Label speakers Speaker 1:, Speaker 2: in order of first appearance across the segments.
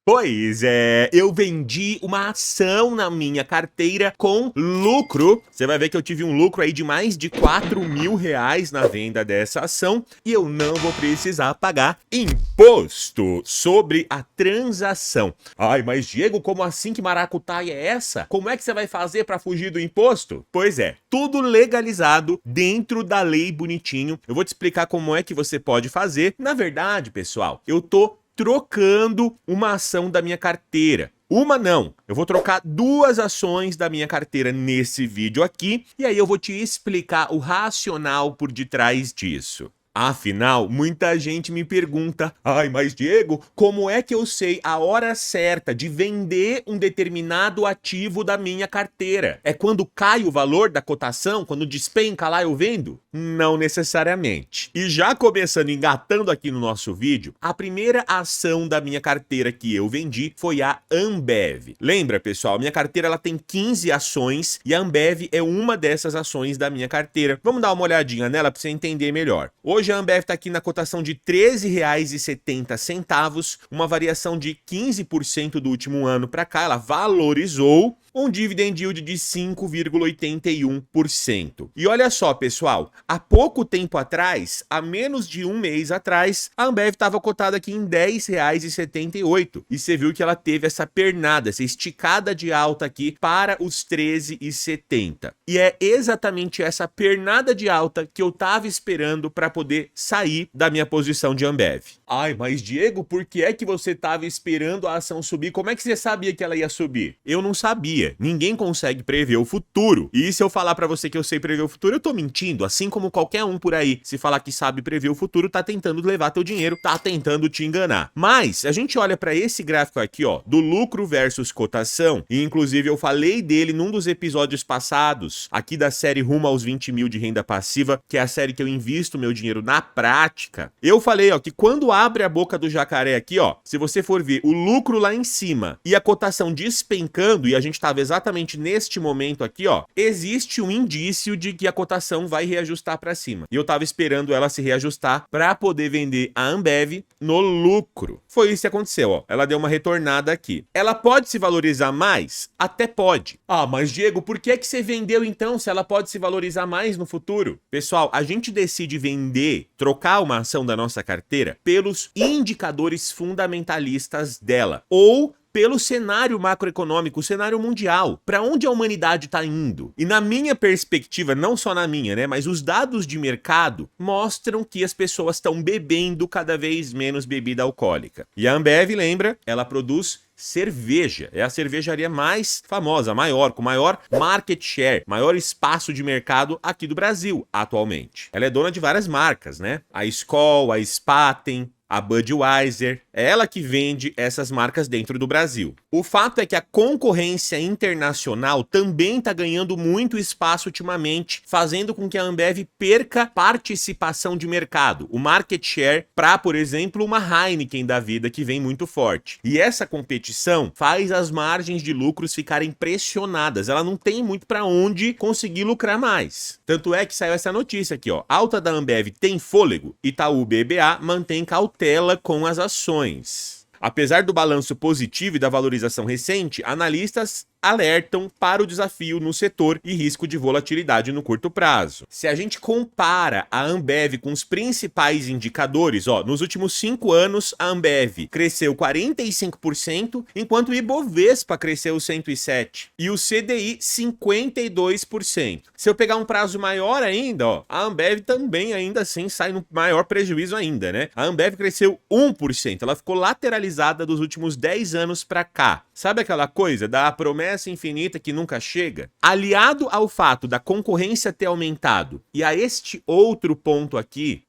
Speaker 1: Pois é, eu vendi uma ação na minha carteira com lucro. Você vai ver que eu tive um lucro aí de mais de R$ 4.000 na venda dessa ação e eu não vou precisar pagar imposto sobre a transação. Ai, mas Diego, como assim, que maracutaia é essa? Como é que você vai fazer para fugir do imposto? Pois é, tudo legalizado dentro da lei bonitinho. Eu vou te explicar como é que você pode fazer. Na verdade, pessoal, eu tô trocando uma ação da minha carteira. Uma não, eu vou trocar duas ações da minha carteira nesse vídeo aqui, e aí eu vou te explicar o racional por detrás disso. Afinal, muita gente me pergunta: ai, mas Diego, como é que eu sei a hora certa de vender um determinado ativo da minha carteira? É quando cai o valor da cotação, quando despenca lá eu vendo? Não necessariamente. E já começando, engatando aqui no nosso vídeo, a primeira ação da minha carteira que eu vendi foi a Ambev. Lembra, pessoal, minha carteira ela tem 15 ações e a Ambev é uma dessas ações da minha carteira. Vamos dar uma olhadinha nela para você entender melhor. Hoje a Ambev está aqui na cotação de R$ 13,70, uma variação de 15% do último ano para cá. Ela valorizou, um dividend yield de 5,81%. E olha só, pessoal, há pouco tempo atrás, há menos de um mês atrás, a Ambev estava cotada aqui em R$ 10,78. E você viu que ela teve essa pernada, essa esticada de alta aqui para os R$ 13,70. E é exatamente essa pernada de alta que eu estava esperando para poder sair da minha posição de Ambev. Ai, mas Diego, por que é que você estava esperando a ação subir? Como é que você sabia que ela ia subir? Eu não sabia. Ninguém consegue prever o futuro. E se eu falar pra você que eu sei prever o futuro, eu tô mentindo. Assim como qualquer um por aí, se falar que sabe prever o futuro, tá tentando levar teu dinheiro, tá tentando te enganar. Mas, a gente olha pra esse gráfico aqui, ó, do lucro versus cotação, e inclusive eu falei dele num dos episódios passados, aqui da série Rumo aos 20 mil de renda passiva, que é a série que eu invisto meu dinheiro na prática. Eu falei, ó, que quando abre a boca do jacaré aqui, ó, se você for ver o lucro lá em cima e a cotação despencando, e a gente tava exatamente neste momento aqui, ó, existe um indício de que a cotação vai reajustar para cima. E eu tava esperando ela se reajustar para poder vender a Ambev no lucro. Foi isso que aconteceu, ó. Ela deu uma retornada aqui. Ela pode se valorizar mais? Até pode. Ah, mas Diego, por que é que você vendeu então se ela pode se valorizar mais no futuro? Pessoal, a gente decide vender, trocar uma ação da nossa carteira pelos indicadores fundamentalistas dela, ou pelo cenário macroeconômico, o cenário mundial, para onde a humanidade está indo. E na minha perspectiva, não só na minha, né, mas os dados de mercado mostram que as pessoas estão bebendo cada vez menos bebida alcoólica. E a Ambev, lembra, ela produz cerveja. É a cervejaria mais famosa, maior, com maior market share, maior espaço de mercado aqui do Brasil, atualmente. Ela é dona de várias marcas, né? A Skol, a Spaten, a Budweiser, é ela que vende essas marcas dentro do Brasil. O fato é que a concorrência internacional também está ganhando muito espaço ultimamente, fazendo com que a Ambev perca participação de mercado, o market share, para, por exemplo, uma Heineken da vida que vem muito forte. E essa competição faz as margens de lucros ficarem pressionadas, ela não tem muito para onde conseguir lucrar mais. Tanto é que saiu essa notícia aqui, ó, alta da Ambev tem fôlego, Itaú BBA mantém cautela com as ações. Apesar do balanço positivo e da valorização recente, analistas alertam para o desafio no setor e risco de volatilidade no curto prazo. Se a gente compara a Ambev com os principais indicadores, ó, nos últimos 5 anos a Ambev cresceu 45%, enquanto o Ibovespa cresceu 107% e o CDI 52%. Se eu pegar um prazo maior ainda, ó, a Ambev também ainda assim sai no maior prejuízo ainda, né? A Ambev cresceu 1%, ela ficou lateralizada dos últimos 10 anos para cá. Sabe aquela coisa da promessa infinita que nunca chega? Aliado ao fato da concorrência ter aumentado e a este outro ponto aqui,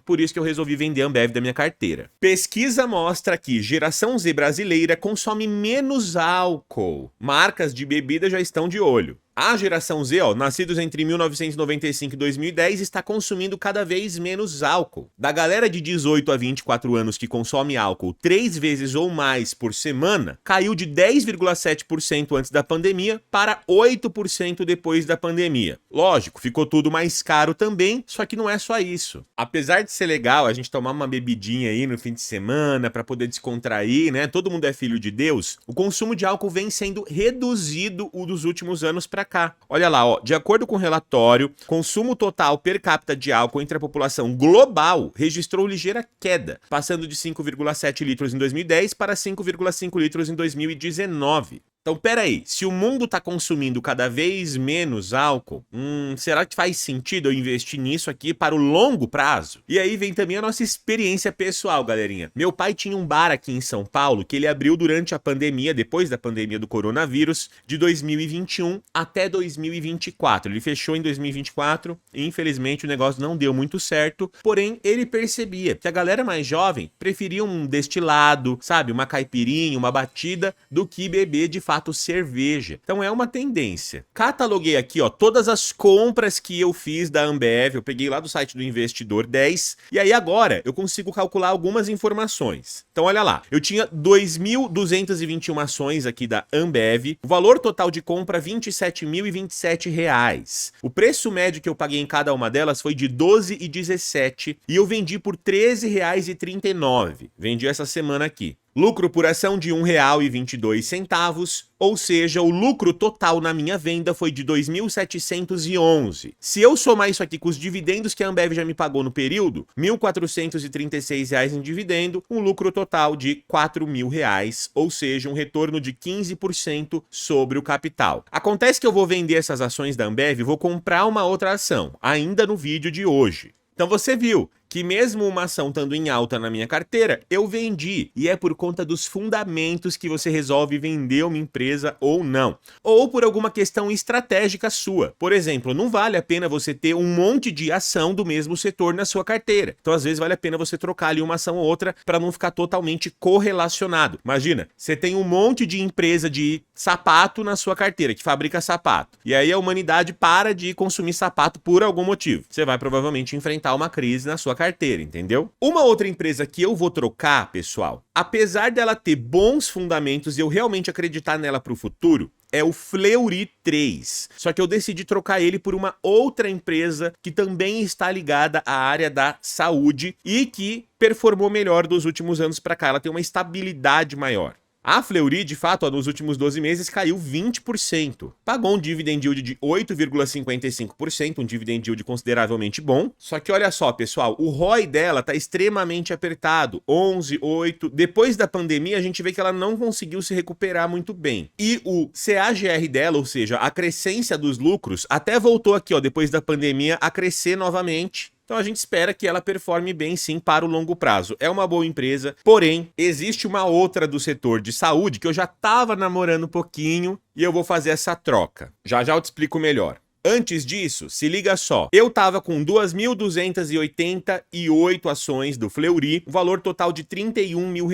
Speaker 1: por isso que eu resolvi vender a Ambev da minha carteira. Pesquisa mostra que geração Z brasileira consome menos álcool. Marcas de bebida já estão de olho. A geração Z, ó, nascidos entre 1995 e 2010, está consumindo cada vez menos álcool. Da galera de 18 a 24 anos que consome álcool 3 vezes ou mais por semana, caiu de 10,7% antes da pandemia para 8% depois da pandemia. Lógico, ficou tudo mais caro também, só que não é só isso. Apesar de ser legal a gente tomar uma bebidinha aí no fim de semana para poder descontrair, né? Todo mundo é filho de Deus. O consumo de álcool vem sendo reduzido dos últimos anos para cá. Olha lá, ó, de acordo com o relatório, consumo total per capita de álcool entre a população global registrou ligeira queda, passando de 5,7 litros em 2010 para 5,5 litros em 2019. Então, peraí, se o mundo tá consumindo cada vez menos álcool, será que faz sentido eu investir nisso aqui para o longo prazo? E aí vem também a nossa experiência pessoal, galerinha. Meu pai tinha um bar aqui em São Paulo que ele abriu durante a pandemia, depois da pandemia do coronavírus, de 2021 até 2024. Ele fechou em 2024 e infelizmente o negócio não deu muito certo, porém ele percebia que a galera mais jovem preferia um destilado, sabe, uma caipirinha, uma batida, do que beber de fato cerveja. Então é uma tendência. Cataloguei aqui, ó, todas as compras que eu fiz da Ambev, eu peguei lá do site do Investidor 10, e aí agora eu consigo calcular algumas informações. Então olha lá, eu tinha 2.221 ações aqui da Ambev, o valor total de compra R$ 27.027. O preço médio que eu paguei em cada uma delas foi de R$ 12,17 e eu vendi por R$ 13,39. Vendi essa semana aqui. Lucro por ação de R$ 1,22, ou seja, o lucro total na minha venda foi de R$ 2.711. Se eu somar isso aqui com os dividendos que a Ambev já me pagou no período, R$ 1.436 em dividendo, um lucro total de R$ 4.000, ou seja, um retorno de 15% sobre o capital. Acontece que eu vou vender essas ações da Ambev e vou comprar uma outra ação, ainda no vídeo de hoje. Então você viu que mesmo uma ação estando em alta na minha carteira, eu vendi. E é por conta dos fundamentos que você resolve vender uma empresa ou não. Ou por alguma questão estratégica sua. Por exemplo, não vale a pena você ter um monte de ação do mesmo setor na sua carteira. Então, às vezes, vale a pena você trocar ali uma ação ou outra para não ficar totalmente correlacionado. Imagina, você tem um monte de empresa de sapato na sua carteira, que fabrica sapato. E aí a humanidade para de consumir sapato por algum motivo. Você vai provavelmente enfrentar uma crise na sua carteira, entendeu? Uma outra empresa que eu vou trocar, pessoal, apesar dela ter bons fundamentos e eu realmente acreditar nela para o futuro, é o Fleury 3. Só que eu decidi trocar ele por uma outra empresa que também está ligada à área da saúde e que performou melhor dos últimos anos para cá. Ela tem uma estabilidade maior. A Fleury, de fato, nos últimos 12 meses caiu 20%. Pagou um dividend yield de 8,55%, um dividend yield consideravelmente bom. Só que olha só, pessoal, o ROI dela está extremamente apertado, 11, 8. Depois da pandemia, a gente vê que ela não conseguiu se recuperar muito bem. E o CAGR dela, ou seja, a crescência dos lucros, até voltou aqui, ó, depois da pandemia, a crescer novamente. Então a gente espera que ela performe bem sim para o longo prazo. É uma boa empresa, porém, existe uma outra do setor de saúde que eu já estava namorando um pouquinho e eu vou fazer essa troca. Já já eu te explico melhor. Antes disso, se liga só, eu tava com 2.288 ações do Fleury, um valor total de R$ 31 mil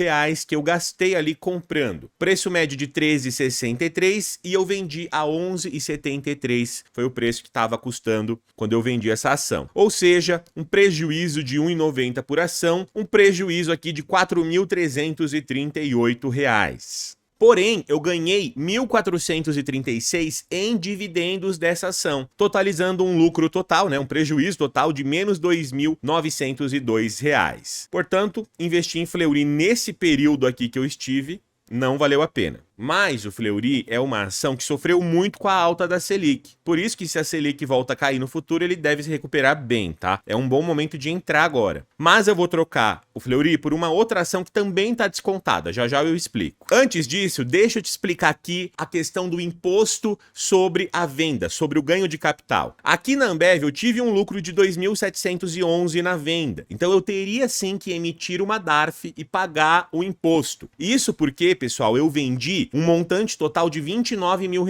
Speaker 1: que eu gastei ali comprando. Preço médio de R$ 13,63 e eu vendi a R$ 11,73, foi o preço que estava custando quando eu vendi essa ação. Ou seja, um prejuízo de R$ 1,90 por ação, um prejuízo aqui de R$ 4.338. Porém, eu ganhei 1.436 em dividendos dessa ação, totalizando um lucro total, né, um prejuízo total de menos R$ 2.902. Portanto, investir em Fleury nesse período aqui que eu estive não valeu a pena. Mas o Fleury é uma ação que sofreu muito com a alta da Selic. Por isso que se a Selic volta a cair no futuro, ele deve se recuperar bem, tá? É um bom momento de entrar agora. Mas eu vou trocar o Fleury por uma outra ação que também está descontada. Já já eu explico. Antes disso, deixa eu te explicar aqui a questão do imposto sobre a venda, sobre o ganho de capital. Aqui na Ambev eu tive um lucro de 2.711 na venda. Então eu teria sim que emitir uma DARF e pagar o imposto. Isso porque, pessoal, eu vendi um montante total de R$ 29 mil.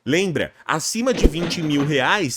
Speaker 1: Lembra, acima de R$ 20 mil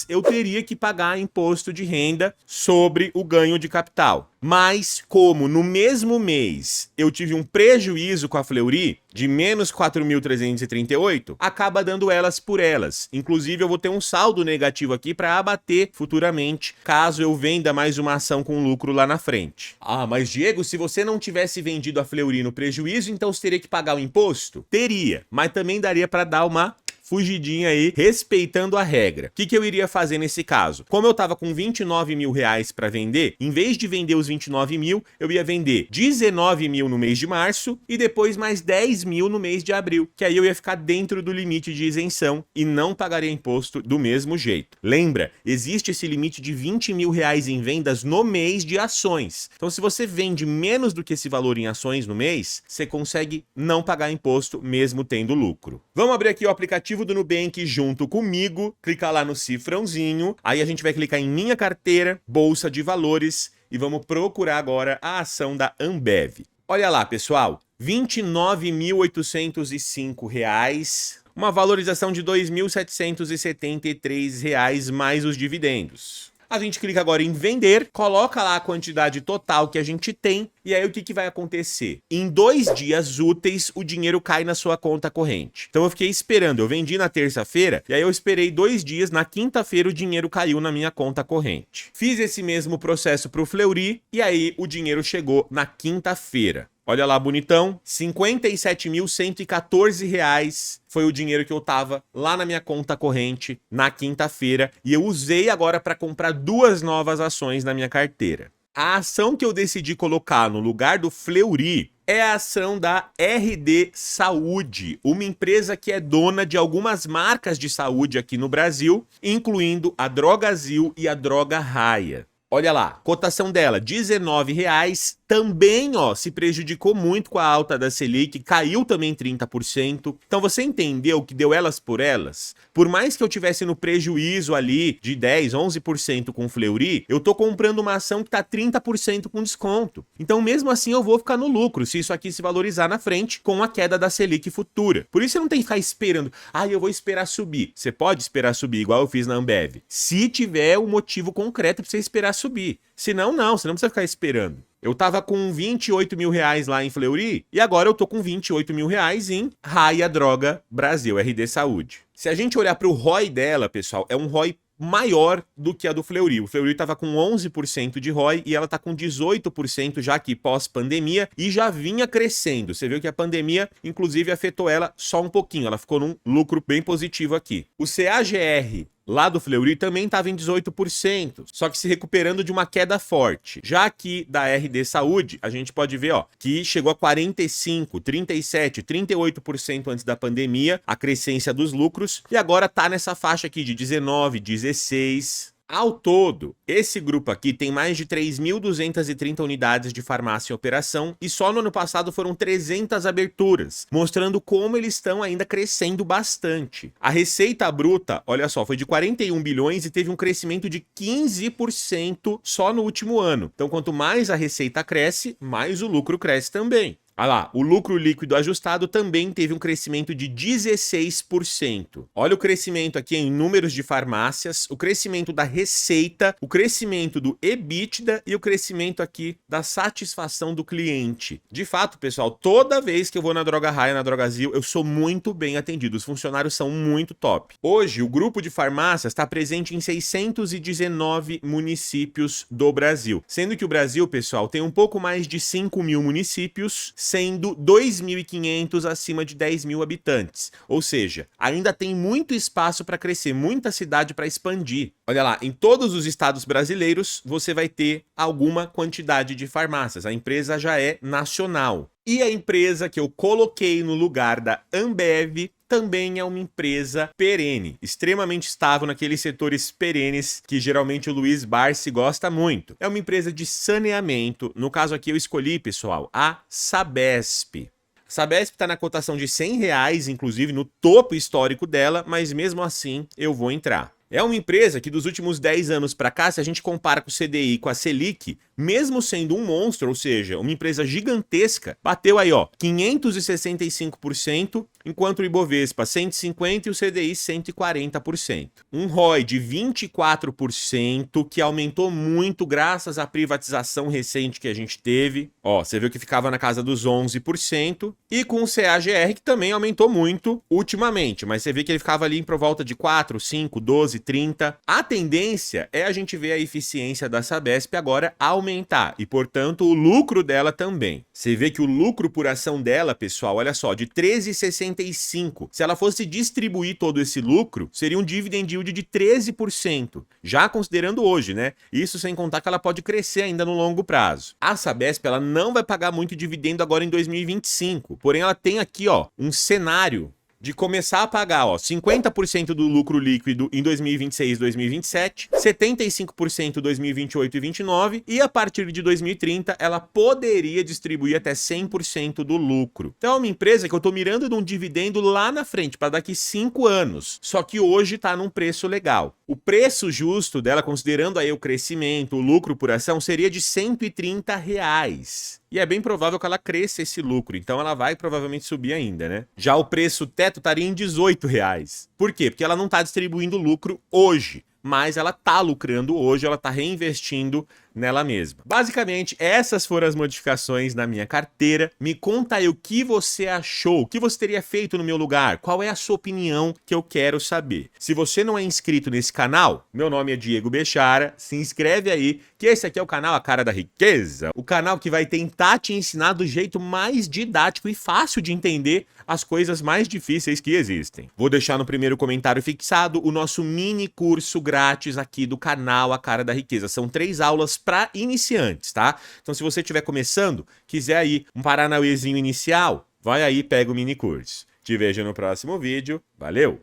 Speaker 1: eu teria que pagar imposto de renda sobre o ganho de capital. Mas como no mesmo mês eu tive um prejuízo com a Fleury de menos 4.338, acaba dando elas por elas. Inclusive eu vou ter um saldo negativo aqui para abater futuramente, caso eu venda mais uma ação com lucro lá na frente. Ah, mas Diego, se você não tivesse vendido a Fleury no prejuízo, então você teria que pagar o imposto? Teria, mas também daria para dar uma fugidinha aí, respeitando a regra. O que eu iria fazer nesse caso? Como eu tava com 29 mil reais para vender, em vez de vender os 29 mil, eu ia vender 19 mil no mês de março e depois mais 10 mil no mês de abril, que aí eu ia ficar dentro do limite de isenção e não pagaria imposto do mesmo jeito. Lembra, existe esse limite de 20 mil reais em vendas no mês de ações. Então se você vende menos do que esse valor em ações no mês, você consegue não pagar imposto mesmo tendo lucro. Vamos abrir aqui o aplicativo do Nubank junto comigo, clicar lá no cifrãozinho, aí a gente vai clicar em minha carteira, bolsa de valores e vamos procurar agora a ação da Ambev. Olha lá, pessoal, R$ 29.805, uma valorização de R$ 2.773 mais os dividendos. A gente clica agora em vender, coloca lá a quantidade total que a gente tem, e aí o que vai acontecer? Em 2 dias úteis, o dinheiro cai na sua conta corrente. Então eu fiquei esperando, eu vendi na terça-feira, e aí eu esperei 2 dias, na quinta-feira o dinheiro caiu na minha conta corrente. Fiz esse mesmo processo para o Fleury, e aí o dinheiro chegou na quinta-feira. Olha lá, bonitão, R$ 57.114 foi o dinheiro que eu tava lá na minha conta corrente na quinta-feira e eu usei agora para comprar 2 novas ações na minha carteira. A ação que eu decidi colocar no lugar do Fleury é a ação da RD Saúde, uma empresa que é dona de algumas marcas de saúde aqui no Brasil, incluindo a Drogazil e a Droga Raia. Olha lá, cotação dela, R$19, também ó, se prejudicou muito com a alta da Selic, caiu também 30%. Então você entendeu que deu elas por elas? Por mais que eu tivesse no prejuízo ali de 10, 11% com o Fleury, eu tô comprando uma ação que tá 30% com desconto. Então mesmo assim eu vou ficar no lucro se isso aqui se valorizar na frente com a queda da Selic futura. Por isso você não tem que ficar esperando, eu vou esperar subir. Você pode esperar subir igual eu fiz na Ambev, se tiver um motivo concreto pra você esperar subir. Senão não, você não precisa ficar esperando. Eu tava com 28 mil reais lá em Fleury e agora eu tô com 28 mil reais em Raia Droga Brasil, RD Saúde. Se a gente olhar para o ROI dela, pessoal, é um ROI maior do que a do Fleury. O Fleury estava com 11% de ROI e ela está com 18% já aqui pós-pandemia e já vinha crescendo. Você viu que a pandemia, inclusive, afetou ela só um pouquinho. Ela ficou num lucro bem positivo aqui. O CAGR lá do Fleury também estava em 18%, só que se recuperando de uma queda forte. Já aqui da RD Saúde, a gente pode ver que chegou a 45%, 37%, 38% antes da pandemia, a crescência dos lucros, e agora está nessa faixa aqui de 19%, 16%. Ao todo, esse grupo aqui tem mais de 3.230 unidades de farmácia em operação e só no ano passado foram 300 aberturas, mostrando como eles estão ainda crescendo bastante. A receita bruta, olha só, foi de 41 bilhões e teve um crescimento de 15% só no último ano. Então, quanto mais a receita cresce, mais o lucro cresce também. Olha lá, o lucro líquido ajustado também teve um crescimento de 16%. Olha o crescimento aqui em números de farmácias, o crescimento da receita, o crescimento do EBITDA e o crescimento aqui da satisfação do cliente. De fato, pessoal, toda vez que eu vou na Droga Raia, na Drogazil, eu sou muito bem atendido. Os funcionários são muito top. Hoje, o grupo de farmácias está presente em 619 municípios do Brasil. Sendo que o Brasil, pessoal, tem um pouco mais de 5 mil municípios, sendo 2.500 acima de 10 mil habitantes. Ou seja, ainda tem muito espaço para crescer, muita cidade para expandir. Olha lá, em todos os estados brasileiros, você vai ter alguma quantidade de farmácias. A empresa já é nacional. E a empresa que eu coloquei no lugar da Ambev também é uma empresa perene, extremamente estável naqueles setores perenes que geralmente o Luiz Barsi gosta muito. É uma empresa de saneamento, no caso aqui eu escolhi, pessoal, a Sabesp. A Sabesp está na cotação de R$100, inclusive no topo histórico dela, mas mesmo assim eu vou entrar. É uma empresa que dos últimos 10 anos para cá, se a gente compara com o CDI e com a Selic, mesmo sendo um monstro, ou seja, uma empresa gigantesca, bateu aí, ó, 565%, enquanto o Ibovespa 150% e o CDI 140%. Um ROI de 24%, que aumentou muito graças à privatização recente que a gente teve. Ó, você viu que ficava na casa dos 11%, e com o CAGR, que também aumentou muito ultimamente, mas você vê que ele ficava ali por volta de 4, 5, 12, 30. A tendência é a gente ver a eficiência da Sabesp agora aumentar, e portanto o lucro dela também. Você vê que o lucro por ação dela, pessoal, olha só, de 13,65. Se ela fosse distribuir todo esse lucro, seria um dividend yield de 13%, já considerando hoje, né? Isso sem contar que ela pode crescer ainda no longo prazo. A Sabesp, ela não vai pagar muito dividendo agora em 2025, porém ela tem aqui, ó, um cenário de começar a pagar, ó, 50% do lucro líquido em 2026 e 2027, 75% em 2028 e 2029, e a partir de 2030 ela poderia distribuir até 100% do lucro. Então é uma empresa que eu tô mirando de um dividendo lá na frente, para daqui 5 anos, só que hoje tá num preço legal. O preço justo dela, considerando aí o crescimento, o lucro por ação, seria de R$130. E é bem provável que ela cresça esse lucro, então ela vai provavelmente subir ainda, né? Já o preço teto estaria em R$18. Por quê? Porque ela não está distribuindo lucro hoje, mas ela está lucrando hoje, ela está reinvestindo nela mesma. Basicamente, essas foram as modificações na minha carteira. Me conta aí o que você achou, o que você teria feito no meu lugar, qual é a sua opinião, que eu quero saber. Se você não é inscrito nesse canal, meu nome é Diego Bechara, se inscreve aí, que esse aqui é o canal A Cara da Riqueza, o canal que vai tentar te ensinar do jeito mais didático e fácil de entender as coisas mais difíceis que existem. Vou deixar no primeiro comentário fixado o nosso mini curso grátis aqui do canal A Cara da Riqueza. São 3 aulas para iniciantes, tá? Então se você estiver começando, quiser aí um paranauêzinho inicial, vai aí e pega o mini curso. Te vejo no próximo vídeo. Valeu!